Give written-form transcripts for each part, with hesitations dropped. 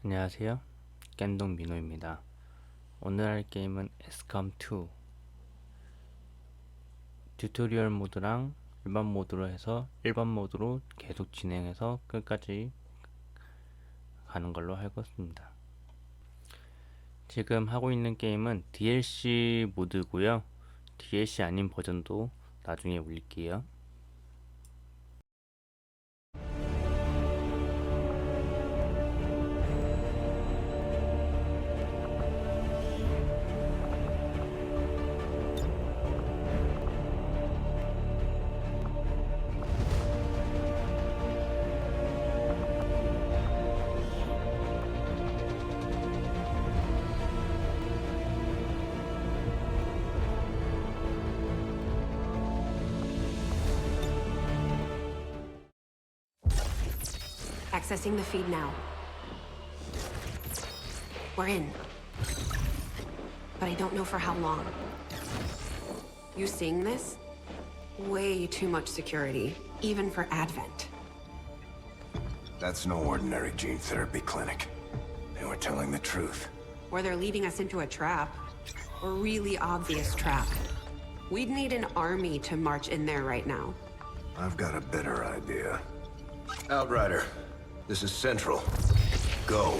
안녕하세요. 껨덕-mino입니다. 오늘 할 게임은 껨덕-2 튜토리얼 모드랑 일반 모드로 해서 일반 모드로 계속 진행해서 끝까지 가는 걸로 하겠습니다. 지금 하고 있는 게임은 DLC 모드고요. DLC 아닌 버전도 나중에 올릴게요. Accessing the feed now. We're in. But I don't know for how long. You seeing this? Way too much security, even for Advent. That's no ordinary gene therapy clinic. They were telling the truth. Or they're leading us into a trap. A really obvious trap. We'd need an army to march in there right now. I've got a better idea. Outrider, this is Central. Go.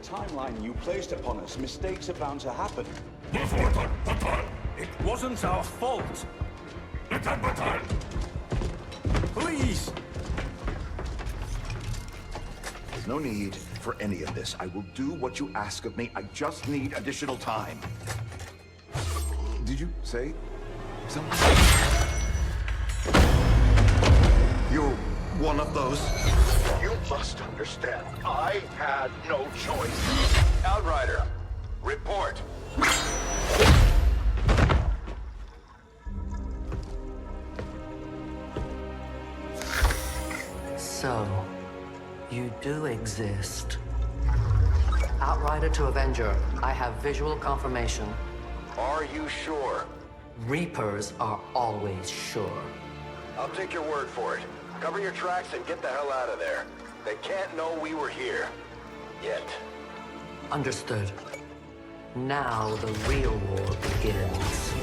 Timeline you placed upon us, mistakes are bound to happen. It wasn't our fault. Please! There's no need for any of this. I will do what you ask of me. I just need additional time. Did you say something? You're one of those? You must understand, I had no choice. Outrider, report. So, you do exist. Outrider to Avenger, I have visual confirmation. Are you sure? Reapers are always sure. I'll take your word for it. Cover your tracks and get the hell out of there. They can't know we were here. Yet. Understood. Now the real war begins.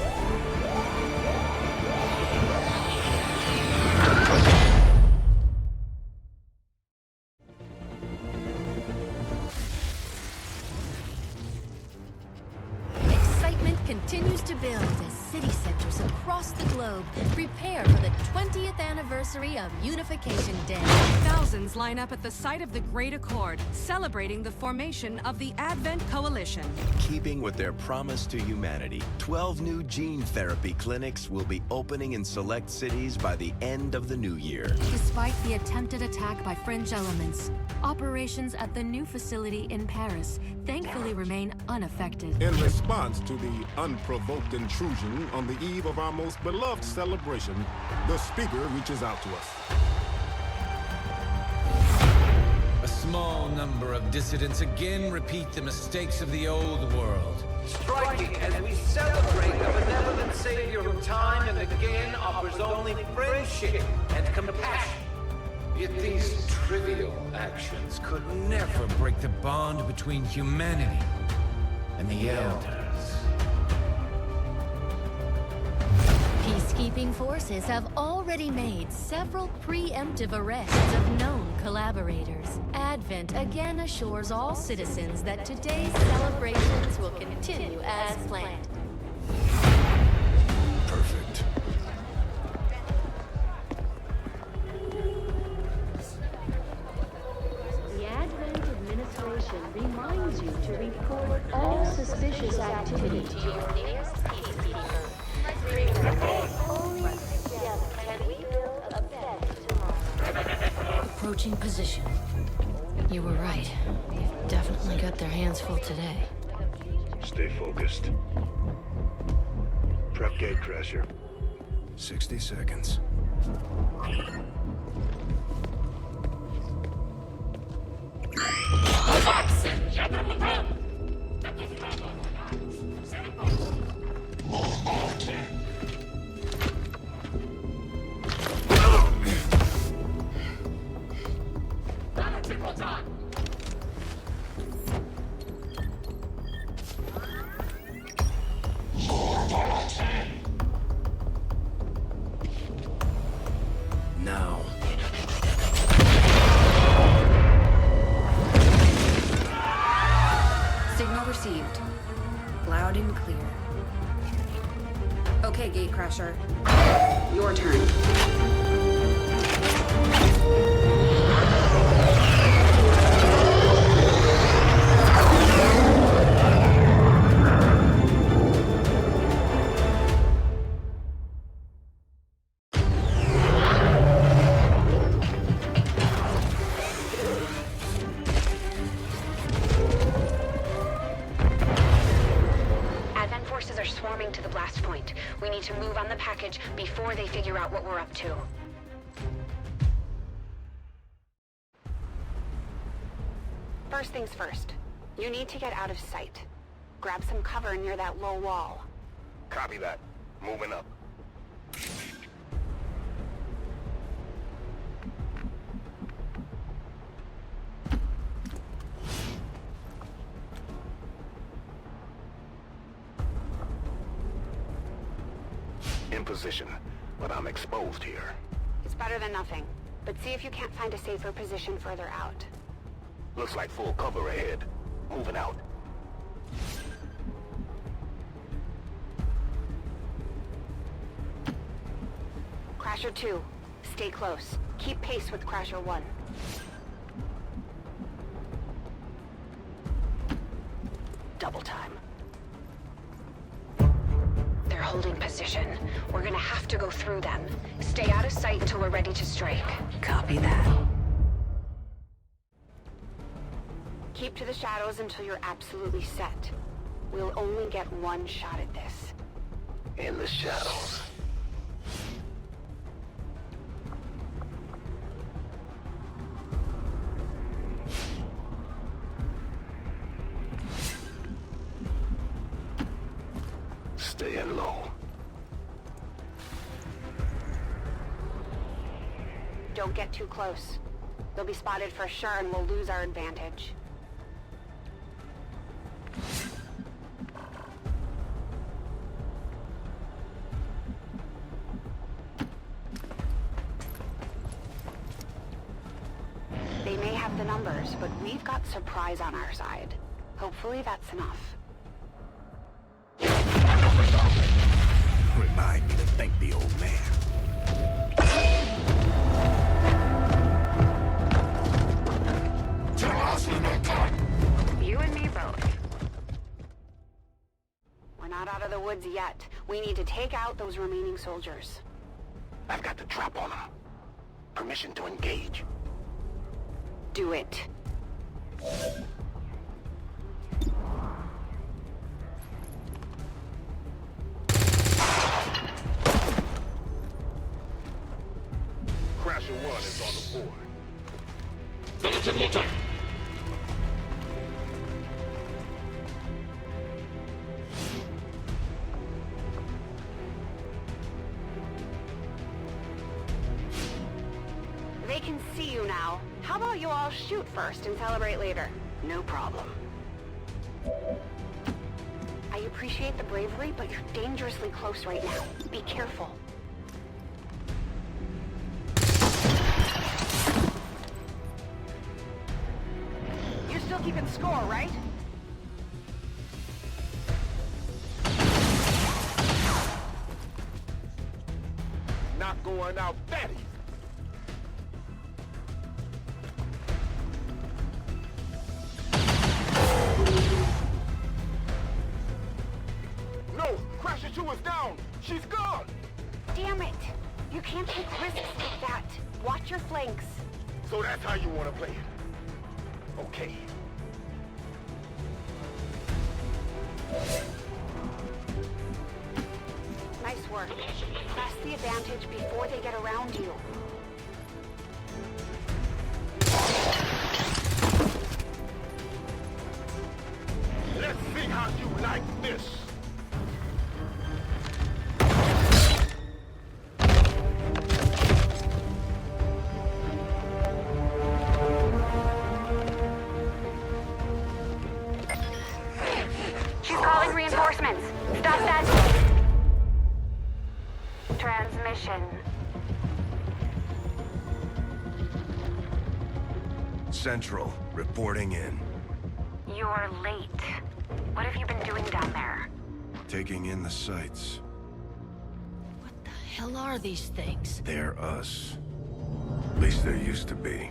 Excitement continues to build as city centers across the globe prepare for the 20th anniversary of Unification Day. Thousands line up at the site of the Great Accord, celebrating the formation of the Advent Coalition. Keeping with their promise to humanity, 12 new gene therapy clinics will be opening in select cities by the end of the new year. Despite the attempted attack by fringe elements, operations at the new facility in Paris thankfully remain unaffected. In response to the unprovoked intrusion on the eve of our most beloved celebration, the speaker reaches out to us. A small number of dissidents again repeat the mistakes of the old world. Striking as we celebrate the benevolent savior who time and again offers only friendship and compassion. Yet these trivial actions could never break the bond between humanity and the Elders. Peacekeeping forces have already made several preemptive arrests of known collaborators. Advent again assures all citizens that today's celebrations will continue as planned. Perfect. The Advent administration caution reminds you to report all suspicious activity to your nearest peacekeeper. Only together can we build a better tomorrow. Approaching position. You were right. They've definitely got their hands full today. Stay focused. Prep gatecrasher. 60 seconds. Now. Signal received. Loud and clear. Okay, Gatecrasher. Your turn. Advent forces are swarming to the blast point. We need to move on the package before they figure out what we're up to. First things first. You need to get out of sight. Grab some cover near that low wall. Copy that. Moving up. In position, but I'm exposed here. It's better than nothing. But see if you can't find a safer position further out. Looks like full cover ahead. Moving out. Crasher 2, stay close. Keep pace with Crasher 1. Double time. They're holding position. We're gonna have to go through them. Stay out of sight until we're ready to strike. Copy that. Keep to the shadows until you're absolutely set. We'll only get one shot at this. In the shadows. Staying low. Don't get too close. They'll be spotted for sure and we'll lose our advantage. They may have the numbers, but we've got surprise on our side. Hopefully that's enough. Remind me to thank the old man. You and me both. We're not out of the woods yet. We need to take out those remaining soldiers. I've got the trap on them. Permission to engage. Do it. Crasher 1 is on the board. They can see you now. How about you all shoot first and celebrate later? No problem. I appreciate the bravery, but you're dangerously close right now. Be careful. You're still keeping score, right? Not going out that easy. She's gone! Damn it! You can't take risks like that. Watch your flanks. So that's how you want to play it? Okay. Nice work. Press the advantage before they get around you. Let's see how you like this. She's calling reinforcements. Stop that. Transmission. Central, reporting in. You're late. What have you been doing down there? Taking in the sights. What the hell are these things? They're us. At least there used to be.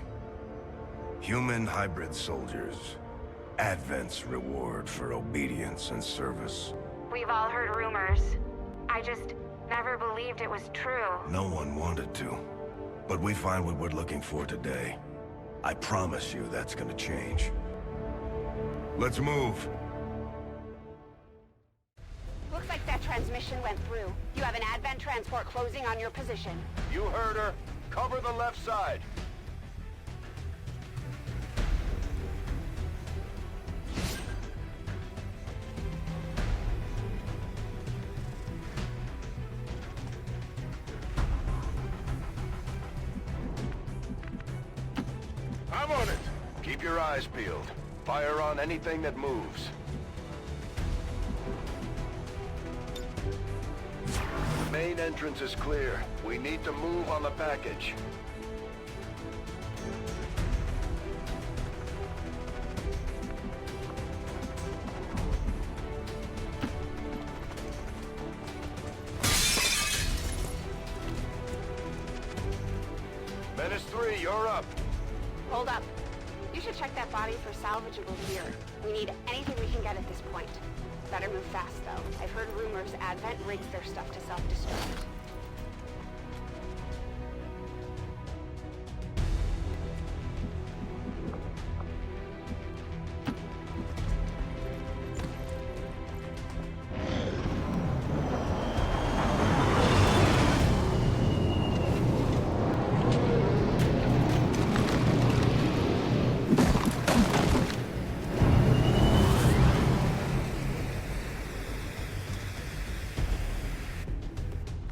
Human hybrid soldiers. Advent's reward for obedience and service. We've all heard rumors. I just never believed it was true. No one wanted to. But we find what we're looking for today. I promise you that's gonna change. Let's move. Looks like that transmission went through. You have an Advent transport closing on your position. You heard her. Cover the left side. I'm on it. Keep your eyes peeled. Fire on anything that moves. The main entrance is clear. We need to move on the package. Menace 3, you're up. Hold up. You should check that body for salvageable gear. We need anything we can get at this point. Better move fast, though. I've heard rumors Advent rigs their stuff to self-destruct.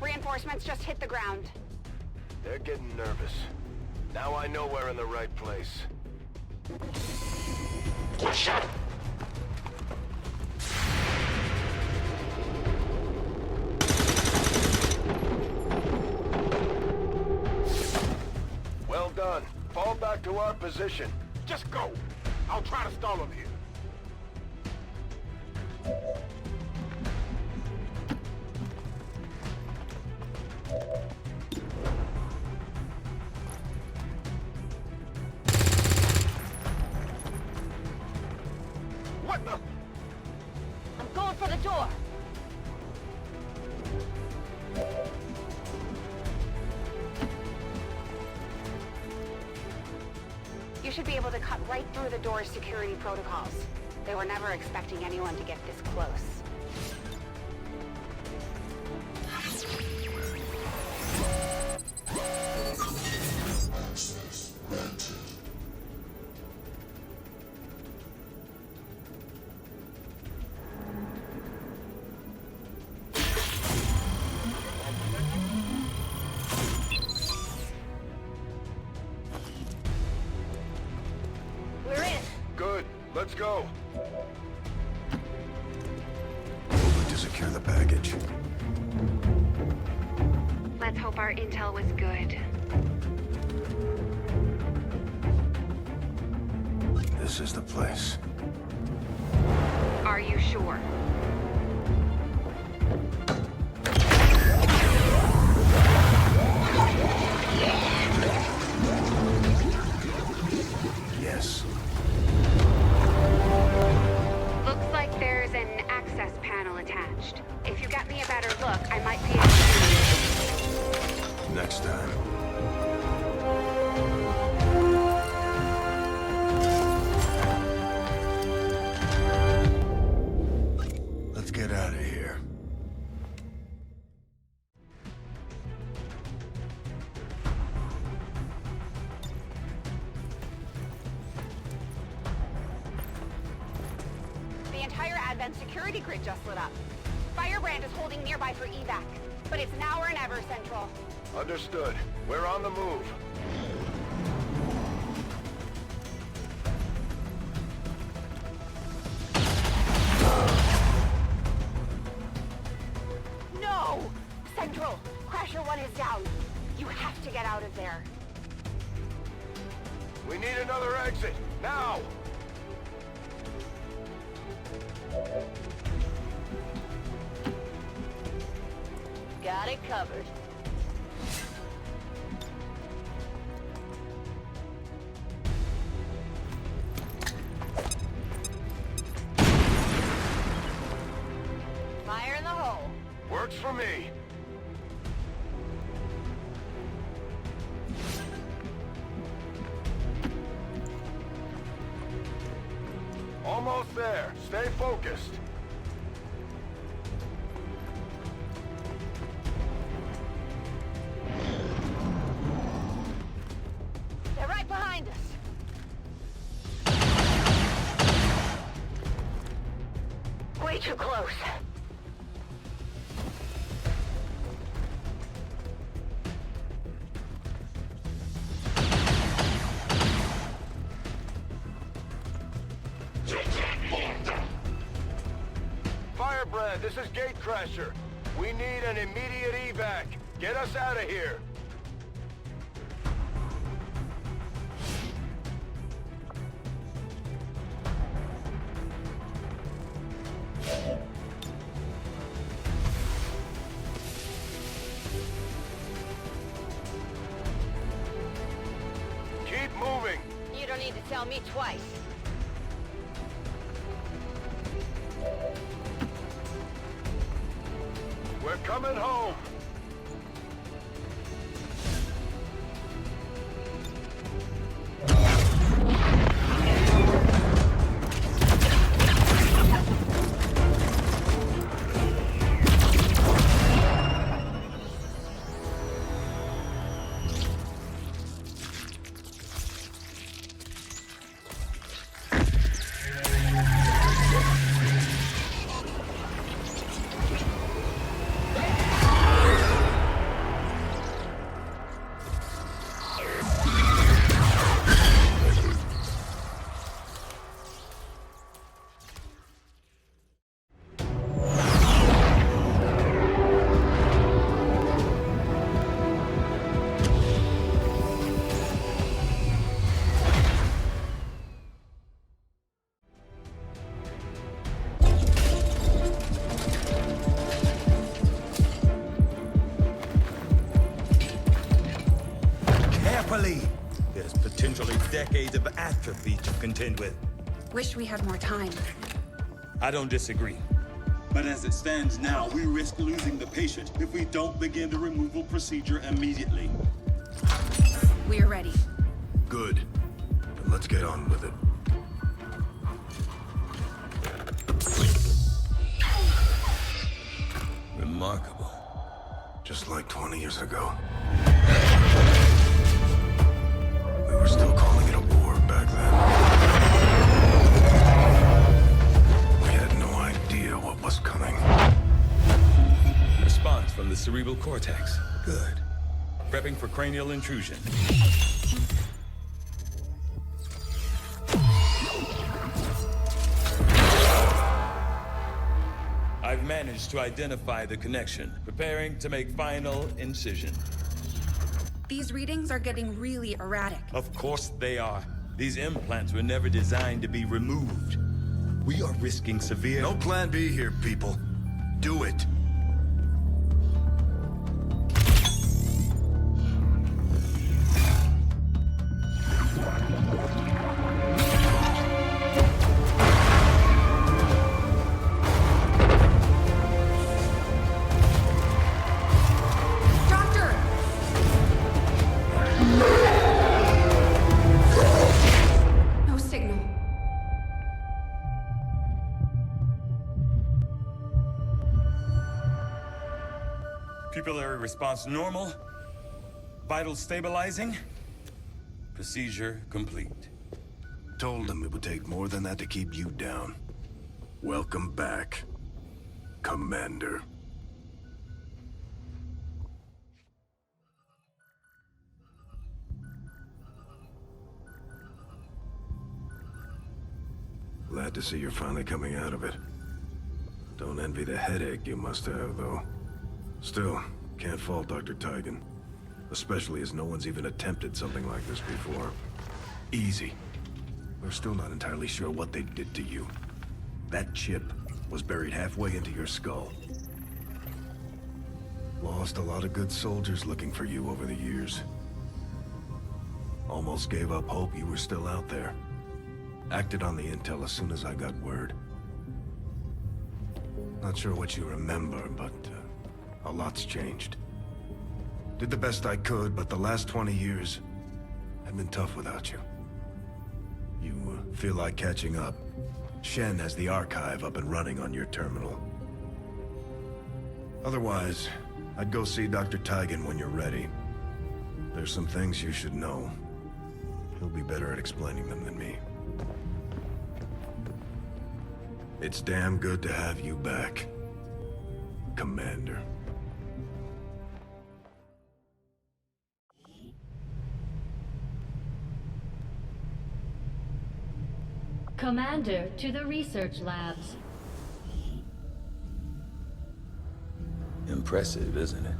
Reinforcements just hit the ground. They're getting nervous. Now I know we're in the right place. Well done. Fall back to our position. Just go. I'll try to stall them here. What the? I'm going for the door. You should be able to cut right through the door's security protocols. They were never expecting anyone to get this close. We're in. Good. Let's go. Moving to secure the package. Let's hope our intel was good. This is the place. Are you sure? Yes. Looks like there's an access panel attached. If you got me a better look, I might be Advent security grid just lit up. Firebrand is holding nearby for evac, but it's now or never, Central. Understood. We're on the move. No! Central, Crasher 1 is down. You have to get out of there. We need another exit, now! Got it covered. Fire in the hole. Works for me. Almost there. Stay focused. They're right behind us. Way too close. Firebrand, this is Gatecrasher. We need an immediate evac. Get us out of here. Keep moving. You don't need to tell me twice. We're coming home. There's potentially decades of atrophy to contend with. Wish we had more time. I don't disagree. But as it stands now, we risk losing the patient if we don't begin the removal procedure immediately. We're ready. Good. Then let's get on with it. Remarkable. Just like 20 years ago. We were still calling it a war back then. We had no idea what was coming. Response from the cerebral cortex. Good. Prepping for cranial intrusion. I've managed to identify the connection, preparing to make final incision. These readings are getting really erratic. Of course they are. These implants were never designed to be removed. We are risking severe... No plan B here, people. Do it. Pupillary response normal. Vital stabilizing. Procedure complete. Told them it would take more than that to keep you down. Welcome back, Commander. Glad to see you're finally coming out of it. Don't envy the headache you must have, though. Still, can't fault Dr. Tigan. Especially as no one's even attempted something like this before. Easy. We're still not entirely sure what they did to you. That chip was buried halfway into your skull. Lost a lot of good soldiers looking for you over the years. Almost gave up hope you were still out there. Acted on the intel as soon as I got word. Not sure what you remember, but a lot's changed. Did the best I could, but the last 20 years have been tough without you. You feel like catching up? Shen has the archive up and running on your terminal. Otherwise, I'd go see Dr. Tigan when you're ready. There's some things you should know. He'll be better at explaining them than me. It's damn good to have you back, Commander. Commander, to the research labs. Impressive, isn't it?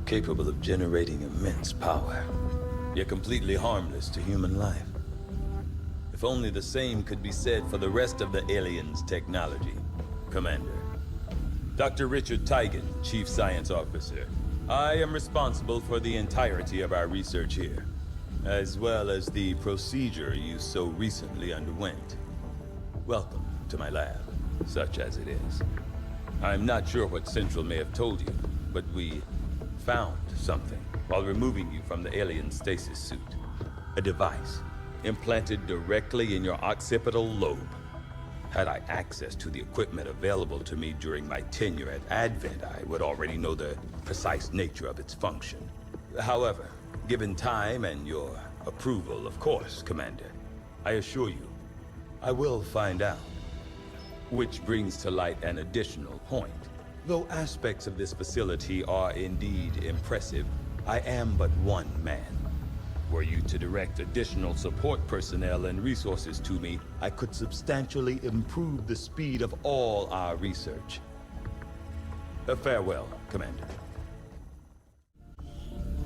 Capable of generating immense power, yet completely harmless to human life. If only the same could be said for the rest of the aliens' technology, Commander. Dr. Richard Tigan, Chief Science Officer. I am responsible for the entirety of our research here, as well as the procedure you so recently underwent. Welcome to my lab, such as it is. I'm not sure what Central may have told you, but we found something while removing you from the alien stasis suit. A device implanted directly in your occipital lobe. Had I access to the equipment available to me during my tenure at Advent, I would already know the precise nature of its function. However, given time and your approval, of course, Commander, I assure you, I will find out. Which brings to light an additional point. Though aspects of this facility are indeed impressive, I am but one man. Were you to direct additional support personnel and resources to me, I could substantially improve the speed of all our research. Farewell, Commander.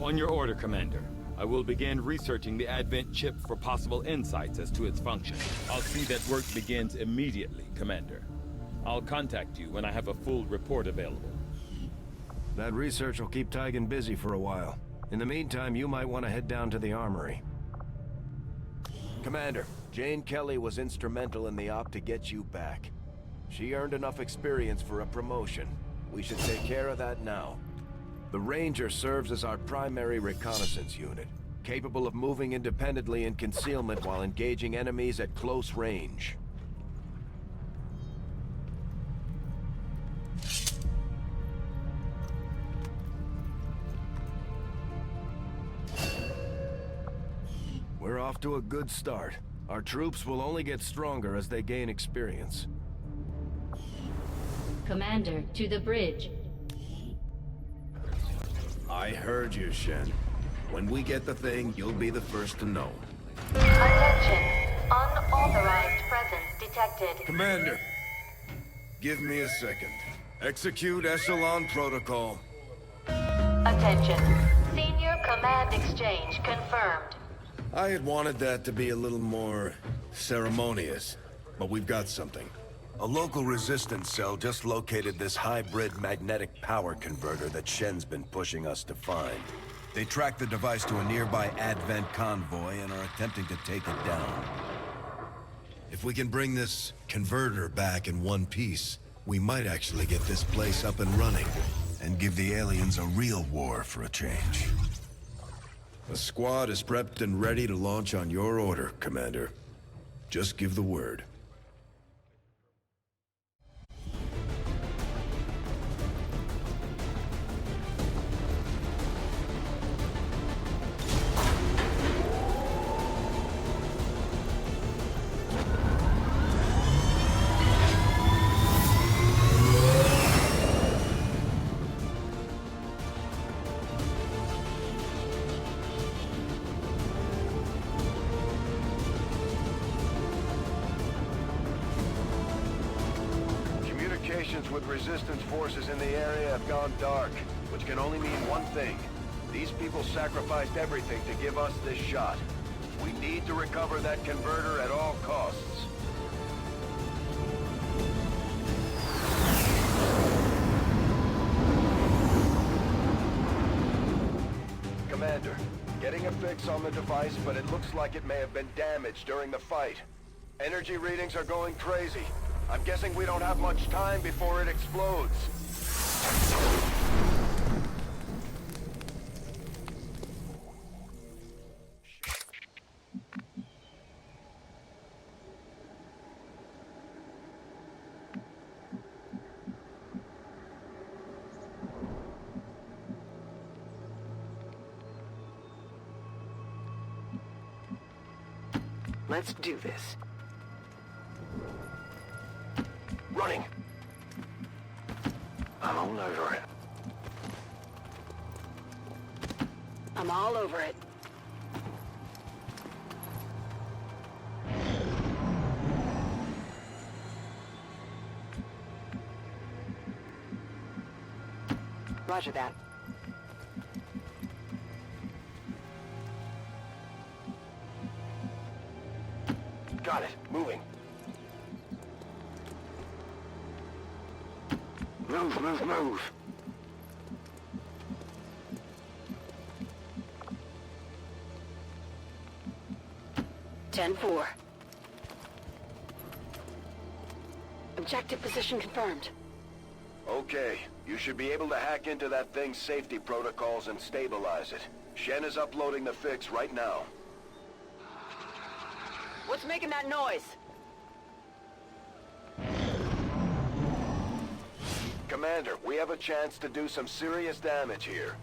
On your order, Commander. I will begin researching the Advent chip for possible insights as to its function. I'll see that work begins immediately, Commander. I'll contact you when I have a full report available. That research will keep Tigan busy for a while. In the meantime, you might want to head down to the armory. Commander, Jane Kelly was instrumental in the op to get you back. She earned enough experience for a promotion. We should take care of that now. The Ranger serves as our primary reconnaissance unit, capable of moving independently in concealment while engaging enemies at close range. We're off to a good start. Our troops will only get stronger as they gain experience. Commander, to the bridge. I heard you, Shen. When we get the thing, you'll be the first to know. Attention. Unauthorized presence detected. Commander, give me a second. Execute Echelon Protocol. Attention. Senior command exchange confirmed. I had wanted that to be a little more ceremonious, but we've got something. A local resistance cell just located this hybrid magnetic power converter that Shen's been pushing us to find. They tracked the device to a nearby Advent convoy and are attempting to take it down. If we can bring this converter back in one piece, we might actually get this place up and running and give the aliens a real war for a change. The squad is prepped and ready to launch on your order, Commander. Just give the word. Communications with resistance forces in the area have gone dark, which can only mean one thing. These people sacrificed everything to give us this shot. We need to recover that converter at all costs. Commander, getting a fix on the device, but it looks like it may have been damaged during the fight. Energy readings are going crazy. I'm guessing we don't have much time before it explodes. Let's do this. Running. I'm all over it. I'm all over it. Roger that. Got it. Moving. Move, move, move. Ten-4. Objective position confirmed. Okay, you should be able to hack into that thing's safety protocols and stabilize it. Shen is uploading the fix right now. What's making that noise? Commander, we have a chance to do some serious damage here.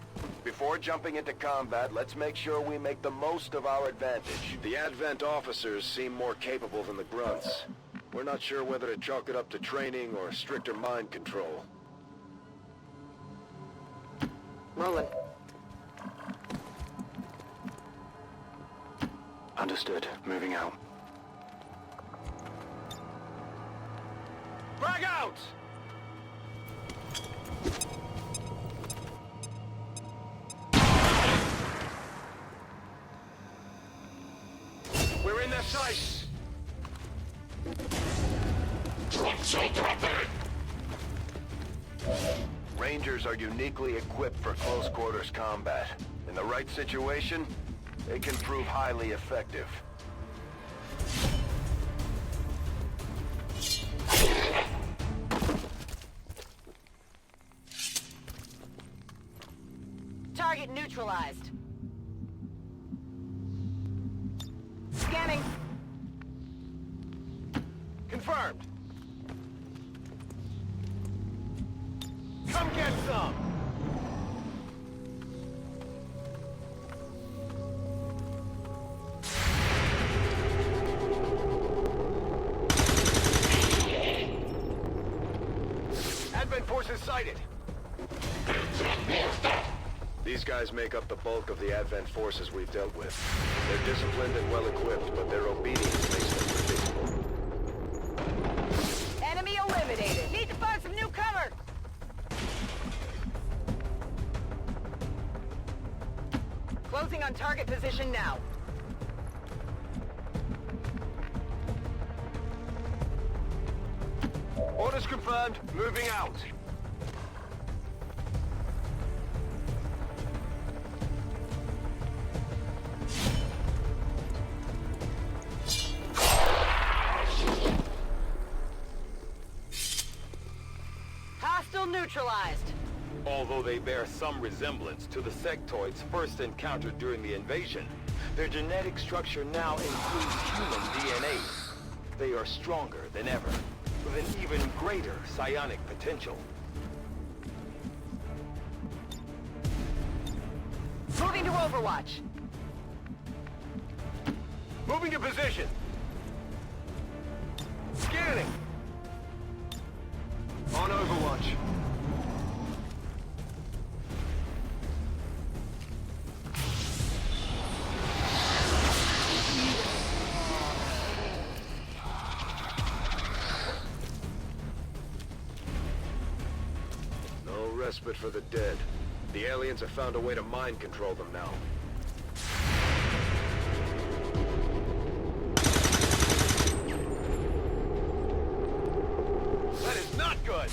Before jumping into combat, let's make sure we make the most of our advantage. The Advent officers seem more capable than the grunts. We're not sure whether to chalk it up to training or stricter mind control. Rolling. Understood. Moving out. Frag out! We're in their sights! Rangers are uniquely equipped for close quarters combat. In the right situation, they can prove highly effective. Target neutralized. Scanning. Confirmed. Come get some! Advent forces sighted! These guys make up the bulk of the Advent forces we've dealt with. They're disciplined and well-equipped, but their obedience makes them predictable. Enemy eliminated. Need to find some new cover. Closing on target position now. Orders confirmed. Moving out. Hostile neutralized. Although they bear some resemblance to the sectoids first encountered during the invasion, their genetic structure now includes human DNA. They are stronger than ever, with an even greater psionic potential. Moving to Overwatch. Moving to position. Scanning. On Overwatch. respite for the dead. The aliens have found a way to mind control them now. That is not good!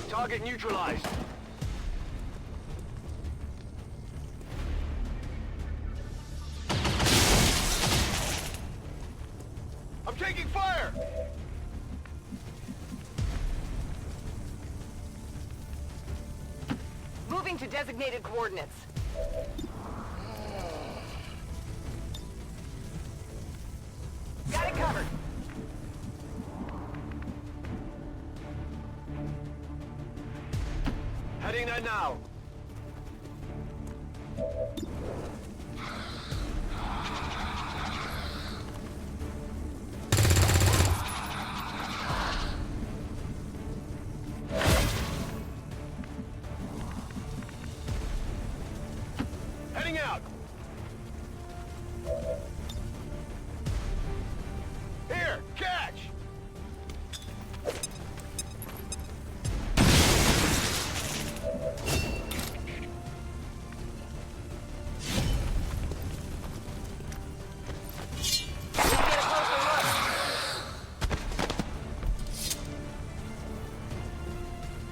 Target neutralized. I'm taking fire! Moving to designated coordinates. Got it covered. Heading there now. Heading out. Here, catch.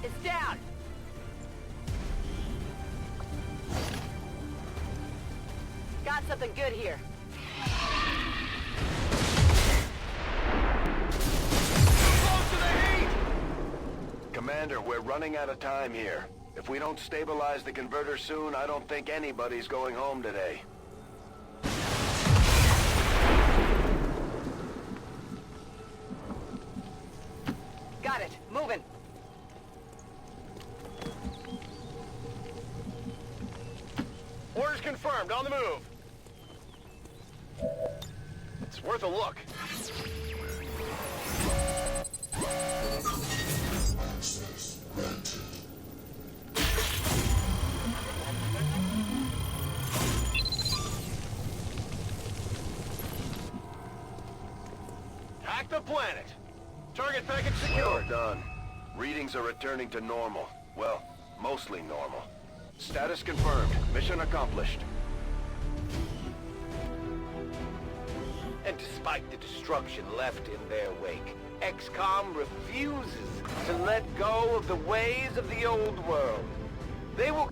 It's down. Got something good here. Close to the heat! Commander, we're running out of time here. If we don't stabilize the converter soon, I don't think anybody's going home today. Got it. Moving. Orders confirmed. On the move. It's worth a look. Hack the planet. Target package secure. Done. Readings are returning to normal. Well, mostly normal. Status confirmed. Mission accomplished. And despite the destruction left in their wake, XCOM refuses to let go of the ways of the old world. They will...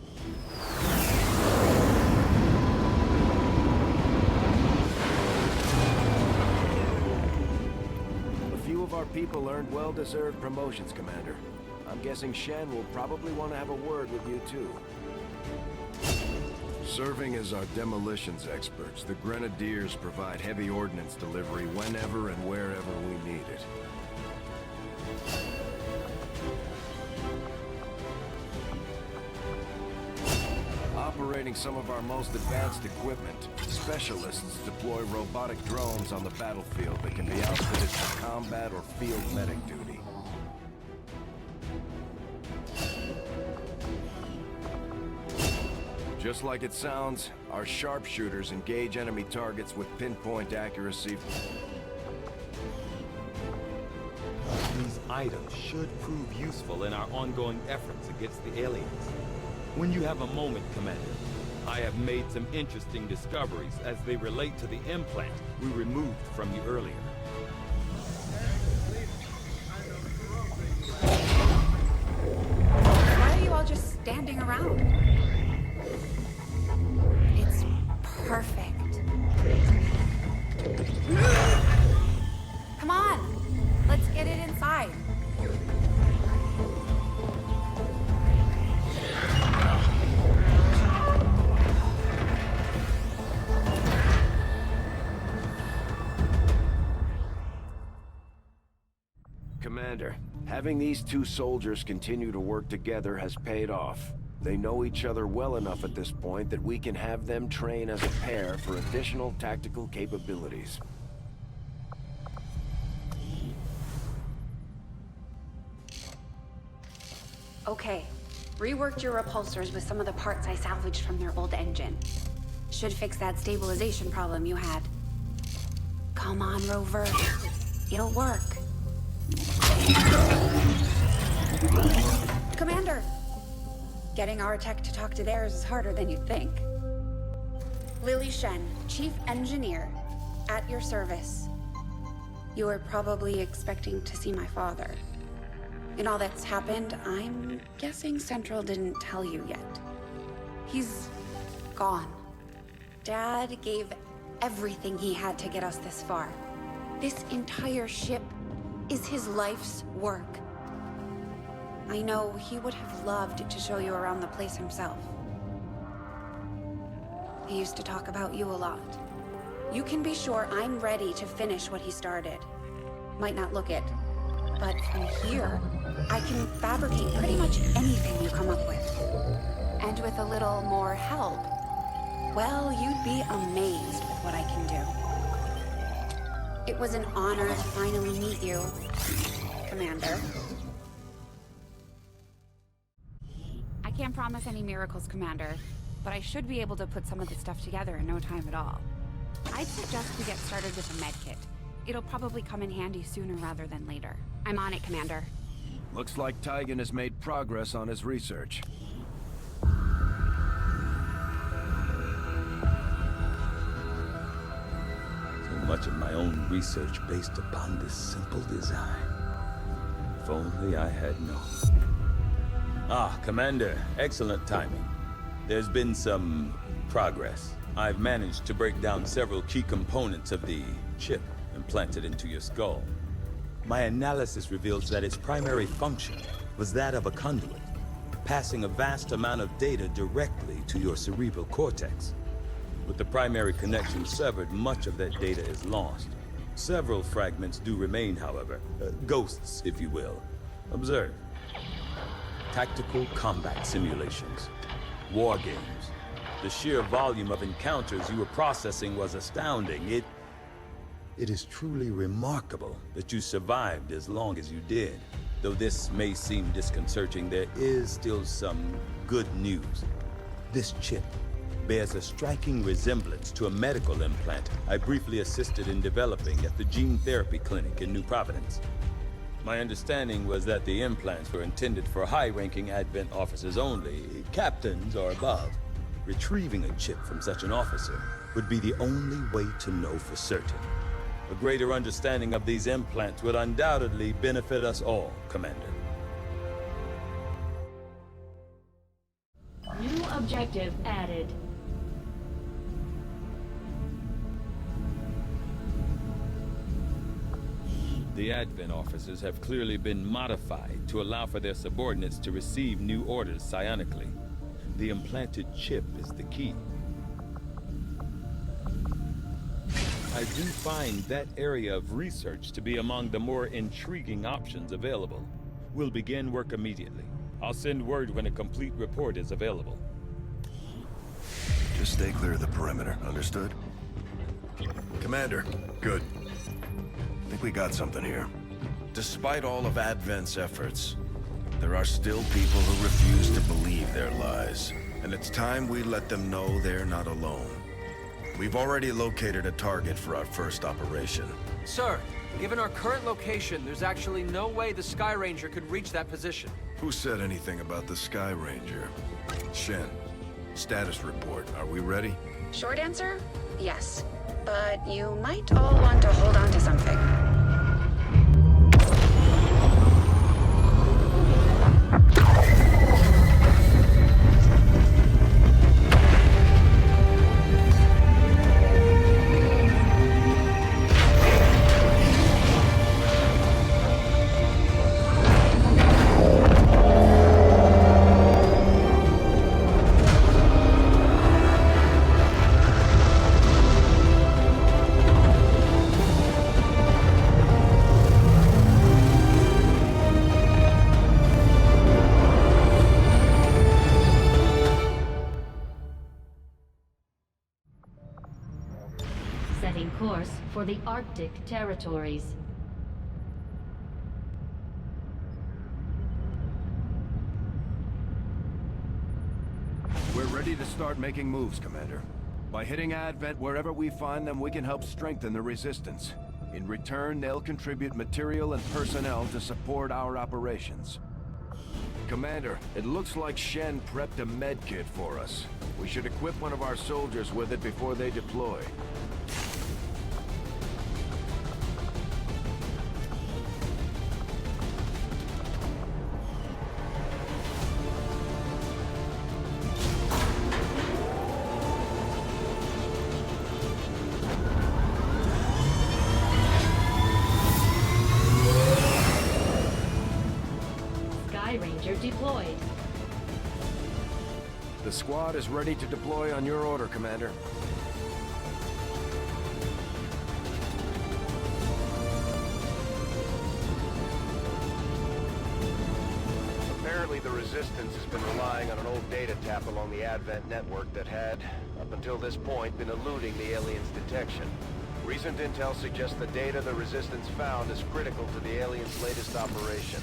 A few of our people earned well-deserved promotions, Commander. I'm guessing Shen will probably want to have a word with you, too. Serving as our demolitions experts, the Grenadiers provide heavy ordnance delivery whenever and wherever we need it. Operating some of our most advanced equipment, specialists deploy robotic drones on the battlefield that can be outfitted for combat or field medic duty. Just like it sounds, our sharpshooters engage enemy targets with pinpoint accuracy. These items should prove useful in our ongoing efforts against the aliens. When you have a moment, Commander, I have made some interesting discoveries as they relate to the implant we removed from you earlier. Why are you all just standing around? It's perfect. Come on, let's get it inside. Commander, having these two soldiers continue to work together has paid off. They know each other well enough at this point that we can have them train as a pair for additional tactical capabilities. Okay, reworked your repulsors with some of the parts I salvaged from their old engine. Should fix that stabilization problem you had. Come on, Rover. It'll work. Commander! Getting our tech to talk to theirs is harder than you'd think. Lily Shen, Chief Engineer, at your service. You were probably expecting to see my father. In all that's happened, I'm guessing Central didn't tell you yet. He's gone. Dad gave everything he had to get us this far. This entire ship is his life's work. I know he would have loved to show you around the place himself. He used to talk about you a lot. You can be sure I'm ready to finish what he started. Might not look it, but from here, I can fabricate pretty much anything you come up with. And with a little more help, well, you'd be amazed with what I can do. It was an honor to finally meet you, Commander. I can't promise any miracles, Commander, but I should be able to put some of this stuff together in no time at all. I'd suggest we get started with a med kit. It'll probably come in handy sooner rather than later. I'm on it, Commander. Looks like Tygan has made progress on his research. So much of my own research based upon this simple design. If only I had known. Ah, Commander, excellent timing. There's been some progress. I've managed to break down several key components of the chip implanted into your skull. My analysis reveals that its primary function was that of a conduit, passing a vast amount of data directly to your cerebral cortex. With the primary connection severed, much of that data is lost. Several fragments do remain, however, ghosts, if you will. Observe. Tactical combat simulations, war games. The sheer volume of encounters you were processing was astounding. It is truly remarkable that you survived as long as you did. Though this may seem disconcerting, there is still some good news. This chip bears a striking resemblance to a medical implant I briefly assisted in developing at the gene therapy clinic in New Providence. My understanding was that the implants were intended for high-ranking Advent officers only, captains or above. Retrieving a chip from such an officer would be the only way to know for certain. A greater understanding of these implants would undoubtedly benefit us all, Commander. New objective added. The Advent officers have clearly been modified to allow for their subordinates to receive new orders psionically. The implanted chip is the key. I do find that area of research to be among the more intriguing options available. We'll begin work immediately. I'll send word when a complete report is available. Just stay clear of the perimeter, understood? Commander, good. I think we got something here. Despite all of Advent's efforts, there are still people who refuse to believe their lies. And it's time we let them know they're not alone. We've already located a target for our first operation. Sir, given our current location, there's actually no way the Sky Ranger could reach that position. Who said anything about the Sky Ranger? Shen, status report. Are we ready? Short answer, yes. But you might all want to hold on to something. Setting course for the Arctic territories. We're ready to start making moves, Commander. By hitting Advent wherever we find them, we can help strengthen the Resistance. In return, they'll contribute material and personnel to support our operations. Commander, it looks like Shen prepped a med kit for us. We should equip one of our soldiers with it before they deploy. Ranger deployed. The squad is ready to deploy on your order, Commander. Apparently the Resistance has been relying on an old data tap along the Advent network that had, up until this point, been eluding the aliens' detection. Recent intel suggests the data the Resistance found is critical to the aliens' latest operation.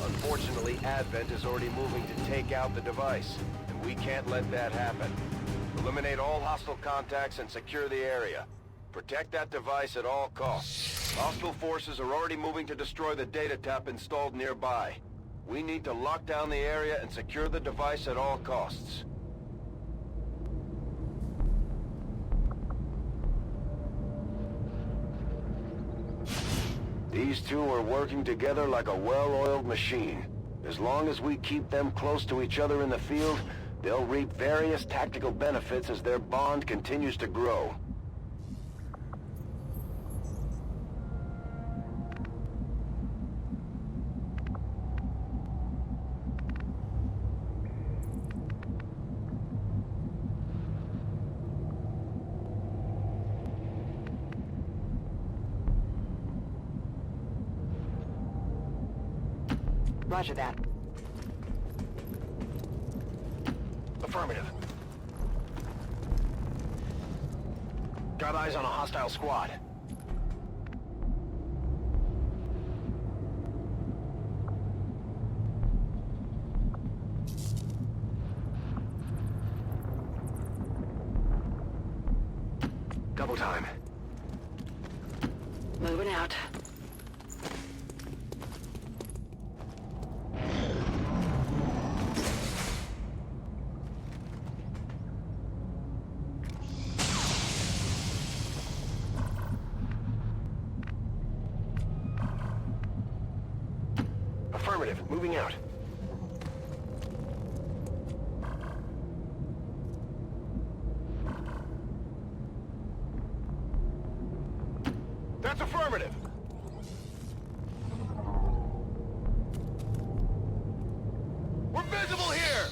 Unfortunately, Advent is already moving to take out the device, and we can't let that happen. Eliminate all hostile contacts and secure the area. Protect that device at all costs. Hostile forces are already moving to destroy the data tap installed nearby. We need to lock down the area and secure the device at all costs. These two are working together like a well-oiled machine. As long as we keep them close to each other in the field, they'll reap various tactical benefits as their bond continues to grow. Roger that. Affirmative. Got eyes on a hostile squad. Double time. Moving out. Affirmative. Moving out. That's affirmative. We're visible here.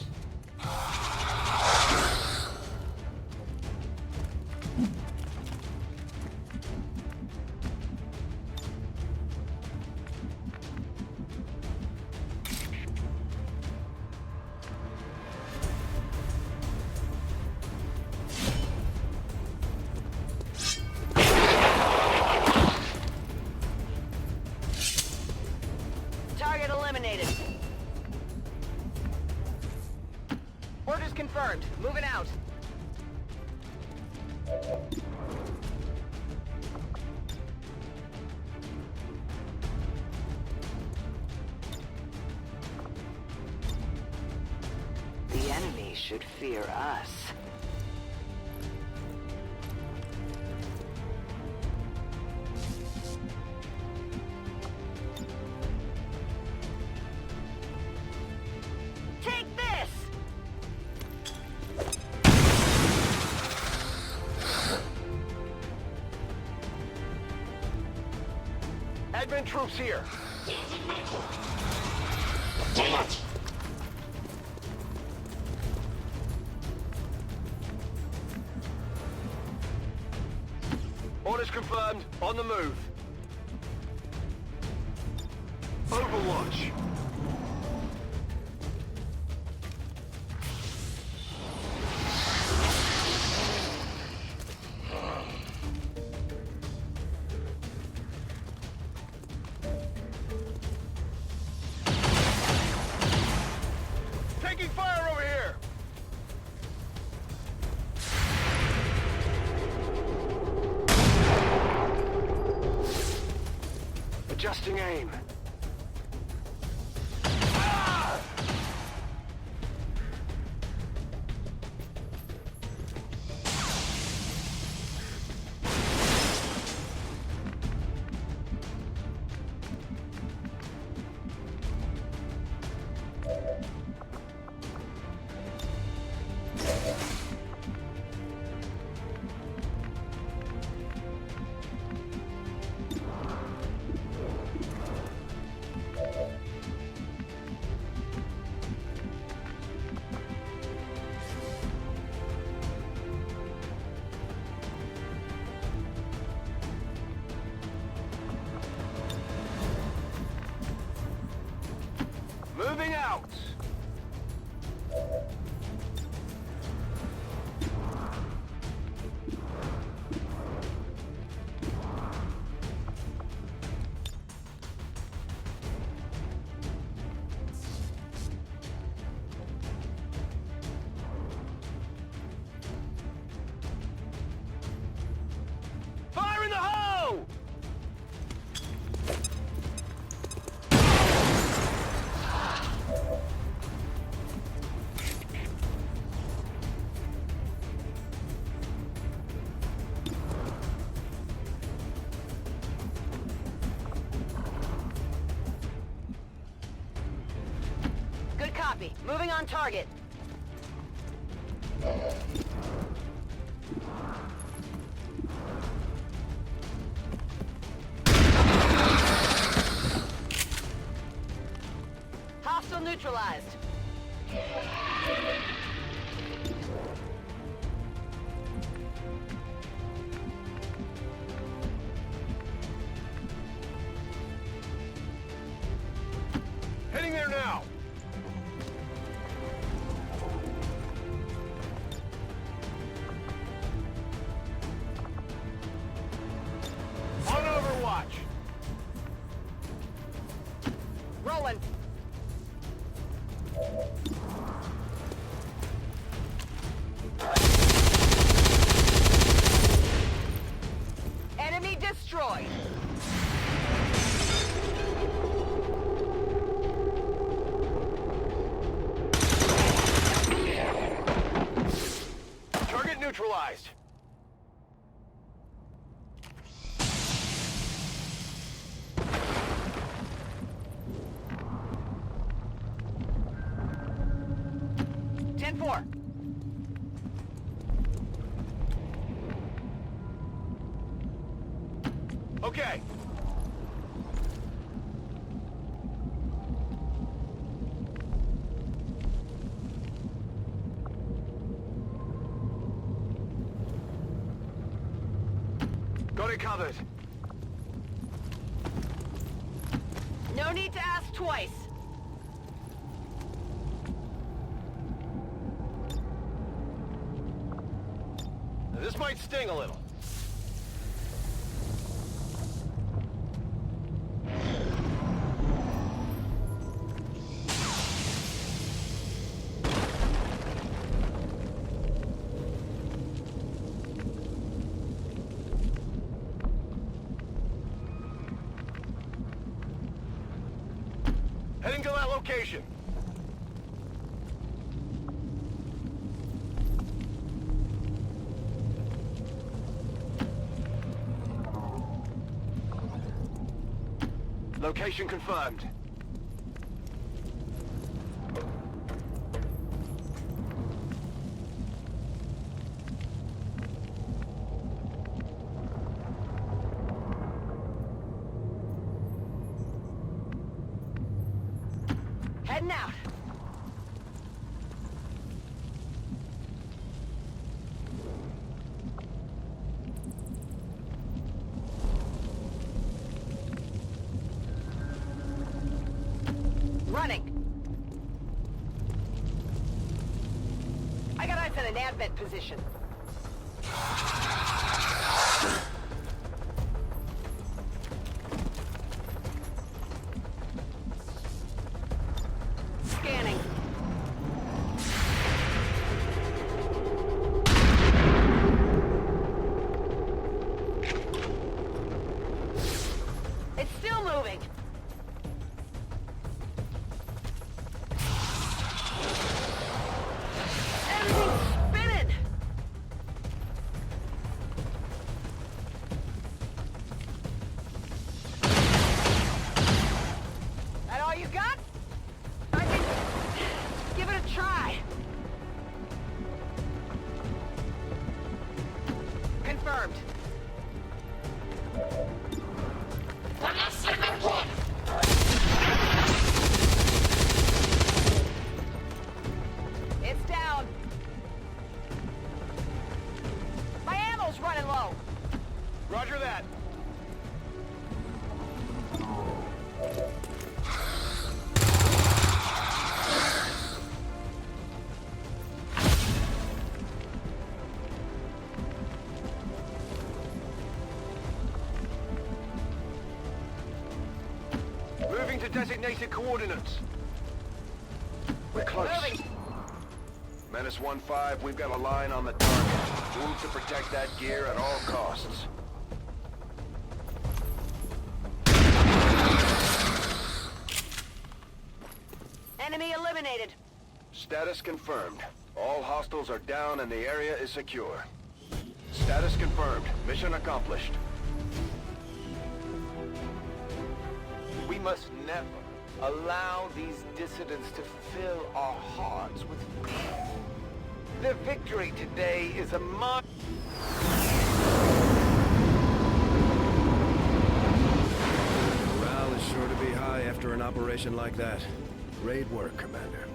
Target eliminated. Orders confirmed. Moving out. The enemy should fear us. Take this! Advent troops here. Orders confirmed. On the move. Overwatch. Taking fire over here! Adjusting aim. Moving out! Fire in the hole! Good copy. Moving on target. Hostile neutralized. Heading there now! On Overwatch! Rolling. Enemy destroyed. Target neutralized. Ten-4. Okay. Got it covered. No need to ask twice. This might sting a little. Heading to that location. Location confirmed. Heading out. Running. I got eyes on an advent position. Scanning. It's still moving. designated coordinates. We're close. Menace 1-5, we've got a line on the target. Move to protect that gear at all costs. Enemy eliminated. Status confirmed. All hostiles are down and the area is secure. Status confirmed. Mission accomplished. We must never allow these dissidents to fill our hearts with fear. Their victory today is a mark. Morale is sure to be high after an operation like that. Great work, Commander.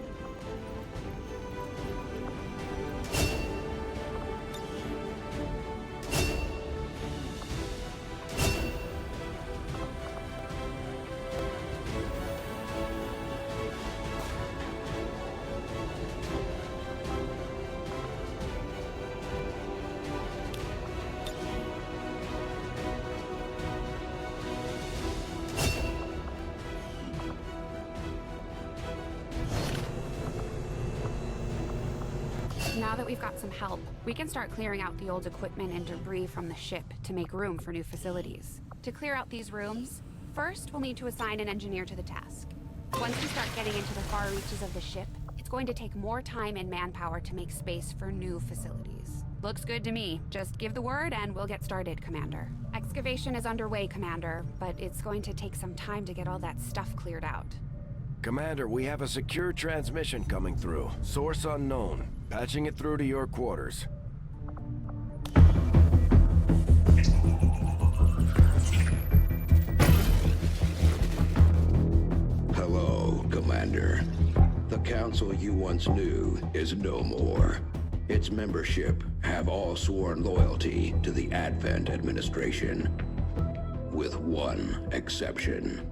Now that we've got some help, we can start clearing out the old equipment and debris from the ship to make room for new facilities. To clear out these rooms, first we'll need to assign an engineer to the task. Once we start getting into the far reaches of the ship, it's going to take more time and manpower to make space for new facilities. Looks good to me. Just give the word and we'll get started, Commander. Excavation is underway, Commander, but it's going to take some time to get all that stuff cleared out. Commander, we have a secure transmission coming through. Source unknown. Patching it through to your quarters. Hello, Commander. The council you once knew is no more. Its membership have all sworn loyalty to the Advent administration. With one exception.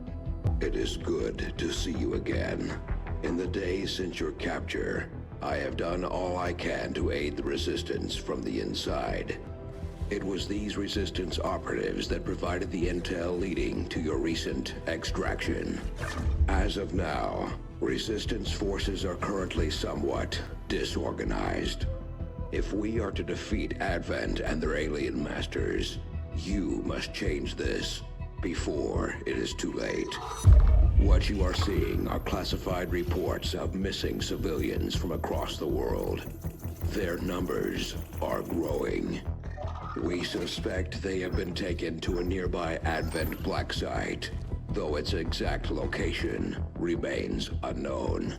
It is good to see you again. In the days since your capture, I have done all I can to aid the Resistance from the inside. It was these Resistance operatives that provided the intel leading to your recent extraction. As of now, Resistance forces are currently somewhat disorganized. If we are to defeat Advent and their alien masters, you must change this before it is too late. What you are seeing are classified reports of missing civilians from across the world. Their numbers are growing. We suspect they have been taken to a nearby Advent black site, though its exact location remains unknown.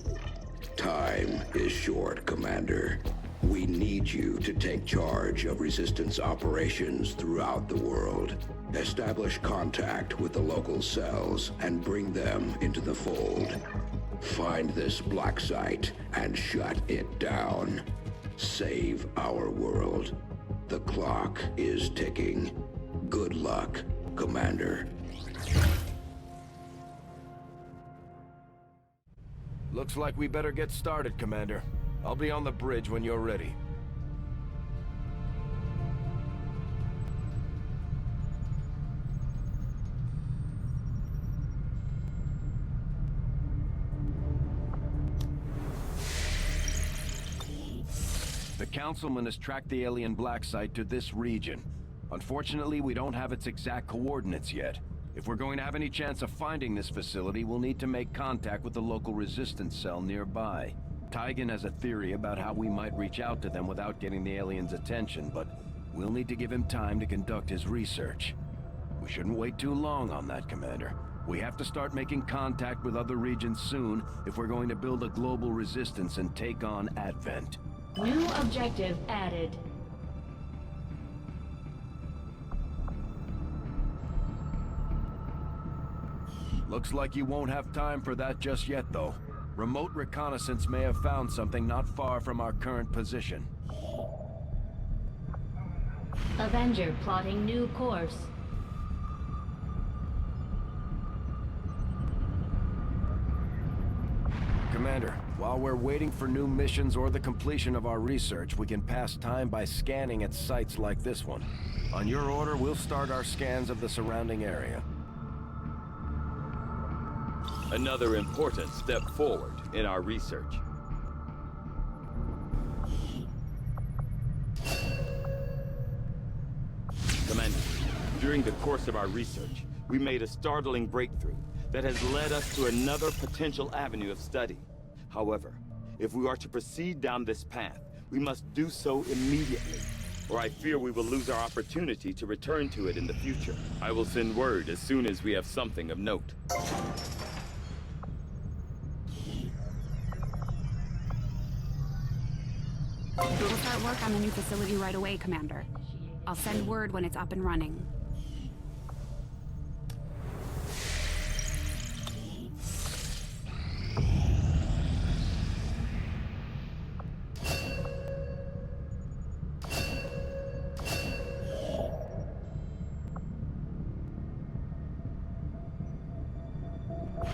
Time is short, Commander. We need you to take charge of Resistance operations throughout the world. Establish contact with the local cells and bring them into the fold. Find this black site and shut it down. Save our world. The clock is ticking. Good luck, Commander. Looks like we better get started, Commander. I'll be on the bridge when you're ready. The Councilman has tracked the alien black site to this region. Unfortunately, we don't have its exact coordinates yet. If we're going to have any chance of finding this facility, we'll need to make contact with the local Resistance cell nearby. Tygan has a theory about how we might reach out to them without getting the aliens' attention, but we'll need to give him time to conduct his research. We shouldn't wait too long on that, Commander. We have to start making contact with other regions soon if we're going to build a global resistance and take on Advent. New objective added. Looks like you won't have time for that just yet, though. Remote reconnaissance may have found something not far from our current position. Avenger plotting new course. Commander, while we're waiting for new missions or the completion of our research, we can pass time by scanning at sites like this one. On your order, we'll start our scans of the surrounding area. Another important step forward in our research. Commander, during the course of our research, we made a startling breakthrough that has led us to another potential avenue of study. However, if we are to proceed down this path, we must do so immediately, or I fear we will lose our opportunity to return to it in the future. I will send word as soon as we have something of note. We'll start work on the new facility right away, Commander. I'll send word when it's up and running.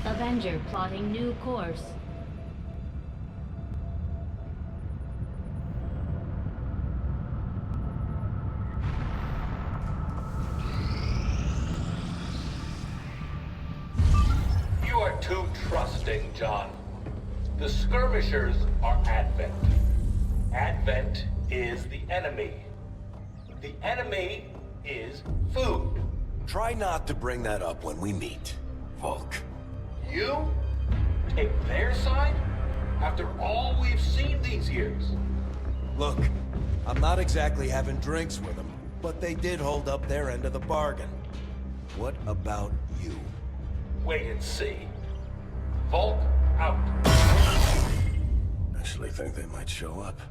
Avenger plotting new course. You are too trusting, John. The skirmishers are Advent. Advent is the enemy. The enemy is food. Try not to bring that up when we meet, Volk. You take their side after all we've seen these years? Look, I'm not exactly having drinks with them, but they did hold up their end of the bargain. What about you? Wait and see. Volk out. Actually think they might show up.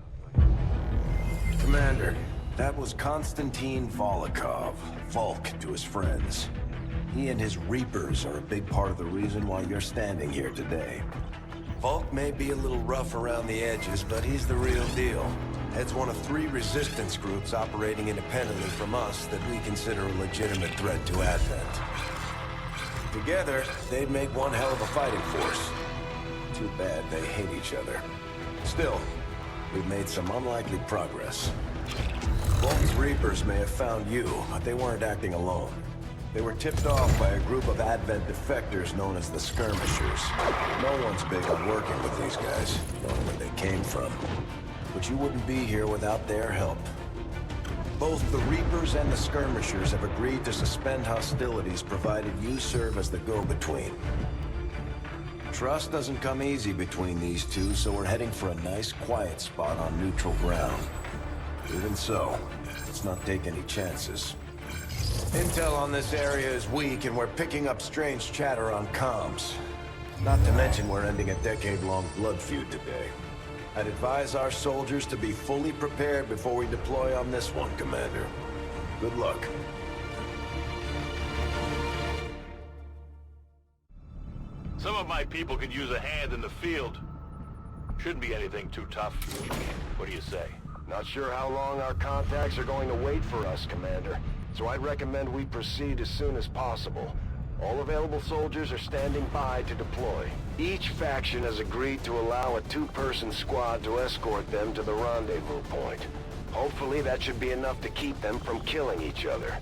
Commander, that was Konstantin Volokov, Volk to his friends. He and his Reapers are a big part of the reason why you're standing here today. Volk may be a little rough around the edges, but he's the real deal. Heads one of 3 resistance groups operating independently from us that we consider a legitimate threat to Advent. Together, they'd make one hell of a fighting force. Too bad they hate each other. Still, we've made some unlikely progress. Volk's Reapers may have found you, but they weren't acting alone. They were tipped off by a group of Advent defectors known as the Skirmishers. No one's big on working with these guys, knowing where they came from. But you wouldn't be here without their help. Both the Reapers and the Skirmishers have agreed to suspend hostilities provided you serve as the go-between. Trust doesn't come easy between these two, so we're heading for a nice, quiet spot on neutral ground. Even so, let's not take any chances. Intel on this area is weak, and we're picking up strange chatter on comms. Not to mention we're ending a decade-long blood feud today. I'd advise our soldiers to be fully prepared before we deploy on this one, Commander. Good luck. Some of my people could use a hand in the field. Shouldn't be anything too tough. What do you say? Not sure how long our contacts are going to wait for us, Commander. So I'd recommend we proceed as soon as possible. All available soldiers are standing by to deploy. Each faction has agreed to allow a 2-person squad to escort them to the rendezvous point. Hopefully that should be enough to keep them from killing each other.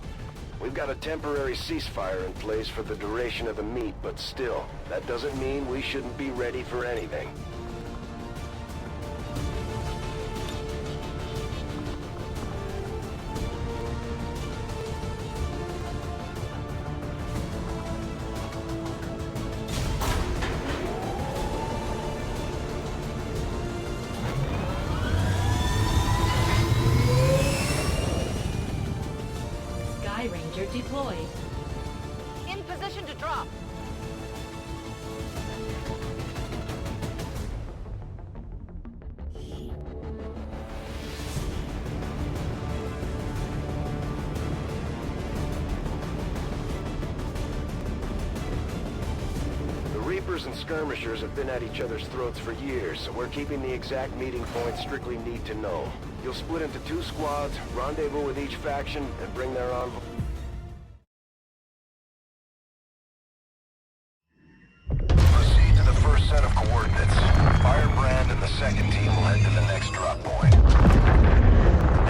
We've got a temporary ceasefire in place for the duration of the meet, but still, that doesn't mean we shouldn't be ready for anything. Deployed. In position to drop. The Reapers and Skirmishers have been at each other's throats for years, so we're keeping the exact meeting point strictly need to know. You'll split into 2 squads, rendezvous with each faction, and bring their envoy. Proceed to the first set of coordinates. Firebrand and the second team will head to the next drop point.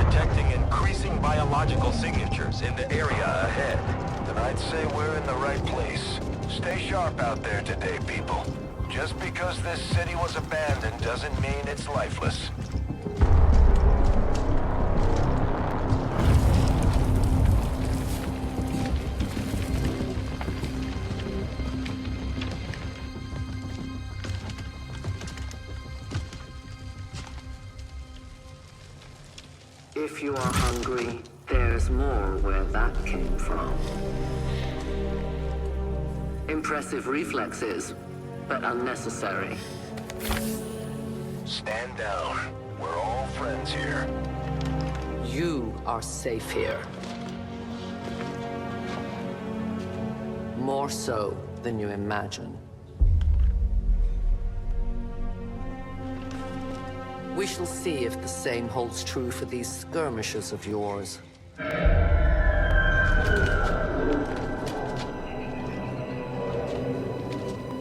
Detecting increasing biological signatures in the area ahead. Then I'd say we're in the right place. Stay sharp out there today, people. Just because this city was abandoned doesn't mean it's lifeless. If you are hungry, there's more where that came from. Impressive reflexes, but unnecessary. Stand down. We're all friends here. You are safe here. More so than you imagine. We shall see if the same holds true for these skirmishes of yours.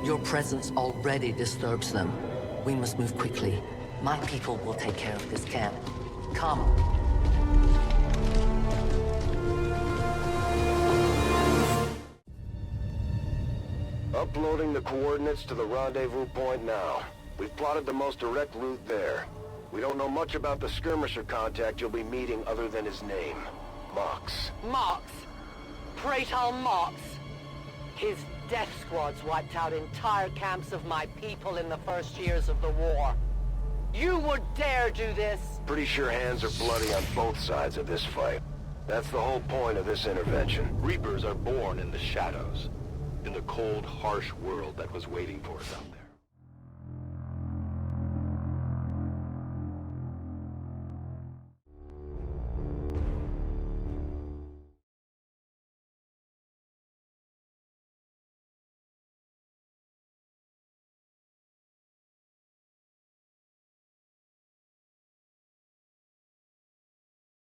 Your presence already disturbs them. We must move quickly. My people will take care of this camp. Come. Uploading the coordinates to the rendezvous point now. We've plotted the most direct route there. We don't know much about the skirmisher contact you'll be meeting other than his name. Mox. Mox. Praetor Mox. His death squads wiped out entire camps of my people in the first years of the war. You would dare do this? Pretty sure hands are bloody on both sides of this fight. That's the whole point of this intervention. Reapers are born in the shadows, in the cold, harsh world that was waiting for them.